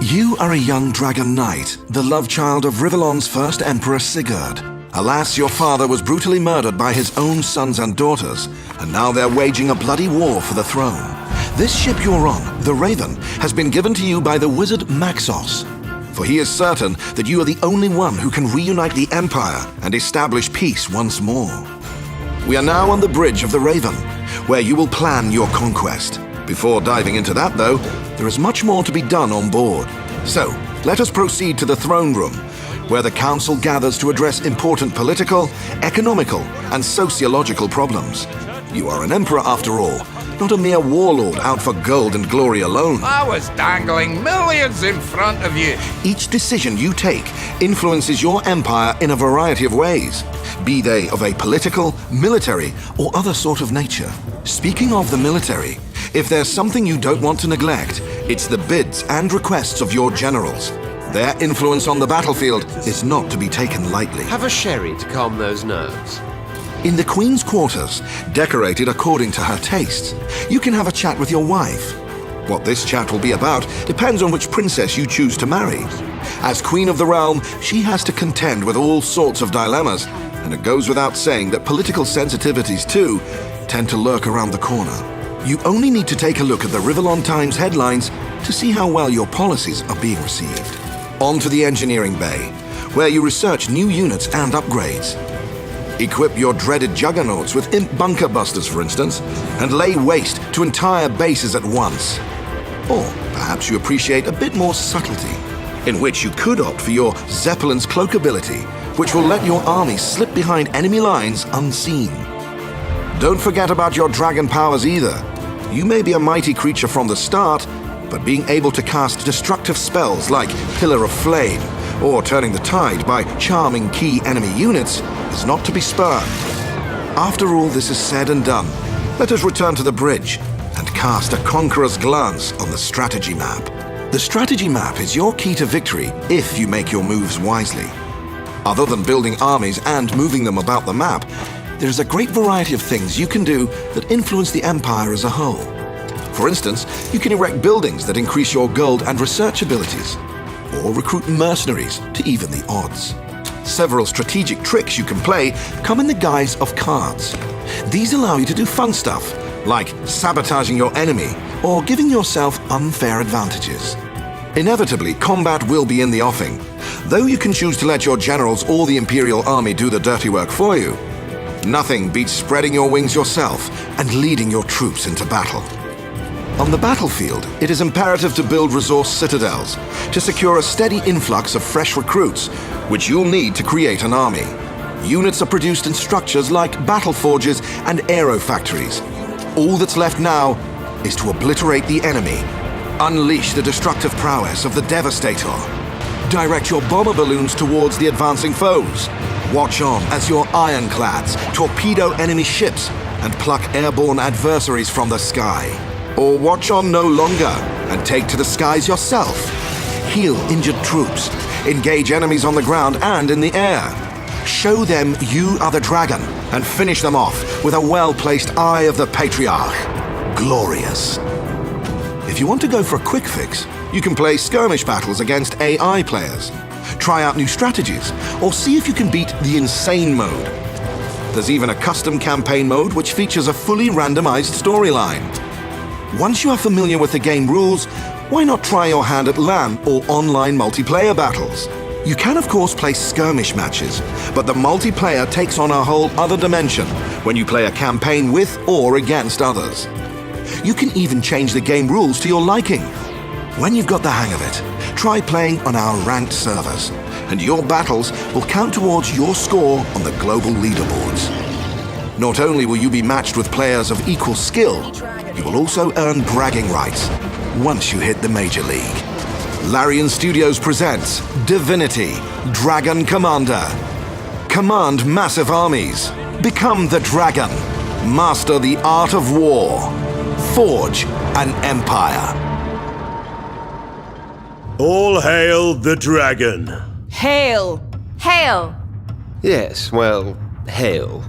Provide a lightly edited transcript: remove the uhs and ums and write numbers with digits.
You are a young dragon knight, the love child of Rivellon's first emperor Sigurd. Alas, your father was brutally murdered by his own sons and daughters, and now they're waging a bloody war for the throne. This ship you're on, the Raven, has been given to you by the wizard Maxos, for he is certain that you are the only one who can reunite the Empire and establish peace once more. We are now on the bridge of the Raven, where you will plan your conquest. Before diving into that, though, there is much more to be done on board. So, let us proceed to the throne room, where the Council gathers to address important political, economical, and sociological problems. You are an emperor after all, not a mere warlord out for gold and glory alone. I was dangling millions in front of you. Each decision you take influences your empire in a variety of ways, be they of a political, military, or other sort of nature. Speaking of the military, if there's something you don't want to neglect, it's the bids and requests of your generals. Their influence on the battlefield is not to be taken lightly. Have a sherry to calm those nerves. In the Queen's quarters, decorated according to her tastes, you can have a chat with your wife. What this chat will be about depends on which princess you choose to marry. As Queen of the Realm, she has to contend with all sorts of dilemmas, and it goes without saying that political sensitivities, too, tend to lurk around the corner. You only need to take a look at the Rivellon Times headlines to see how well your policies are being received. On to the engineering bay, where you research new units and upgrades. Equip your dreaded juggernauts with imp bunker busters, for instance, and lay waste to entire bases at once. Or perhaps you appreciate a bit more subtlety, in which you could opt for your Zeppelin's cloak ability, which will let your army slip behind enemy lines unseen. Don't forget about your dragon powers either. You may be a mighty creature from the start, but being able to cast destructive spells like Pillar of Flame, or turning the tide by charming key enemy units, is not to be spurned. After all this is said and done, let us return to the bridge and cast a conqueror's glance on the strategy map. The strategy map is your key to victory if you make your moves wisely. Other than building armies and moving them about the map, there is a great variety of things you can do that influence the Empire as a whole. For instance, you can erect buildings that increase your gold and research abilities, or recruit mercenaries to even the odds. Several strategic tricks you can play come in the guise of cards. These allow you to do fun stuff, like sabotaging your enemy or giving yourself unfair advantages. Inevitably, combat will be in the offing, though you can choose to let your generals or the Imperial Army do the dirty work for you. Nothing beats spreading your wings yourself and leading your troops into battle. On the battlefield, it is imperative to build resource citadels to secure a steady influx of fresh recruits, which you'll need to create an army. Units are produced in structures like battle forges and aero factories. All that's left now is to obliterate the enemy, unleash the destructive prowess of the Devastator, direct your bomber balloons towards the advancing foes, watch on as your ironclads torpedo enemy ships and pluck airborne adversaries from the sky. Or watch on no longer and take to the skies yourself. Heal injured troops, engage enemies on the ground and in the air. Show them you are the dragon and finish them off with a well-placed Eye of the Patriarch. Glorious. If you want to go for a quick fix, you can play skirmish battles against AI players, try out new strategies, or see if you can beat the insane mode. There's even a custom campaign mode which features a fully randomized storyline. Once you are familiar with the game rules, why not try your hand at LAN or online multiplayer battles? You can of course play skirmish matches, but the multiplayer takes on a whole other dimension when you play a campaign with or against others. You can even change the game rules to your liking. When you've got the hang of it, try playing on our ranked servers, and your battles will count towards your score on the global leaderboards. Not only will you be matched with players of equal skill, you will also earn bragging rights once you hit the Major League. Larian Studios presents Divinity, Dragon Commander. Command massive armies. Become the dragon. Master the art of war. Forge an empire. All hail the dragon. Hail! Hail! Yes, well, hail.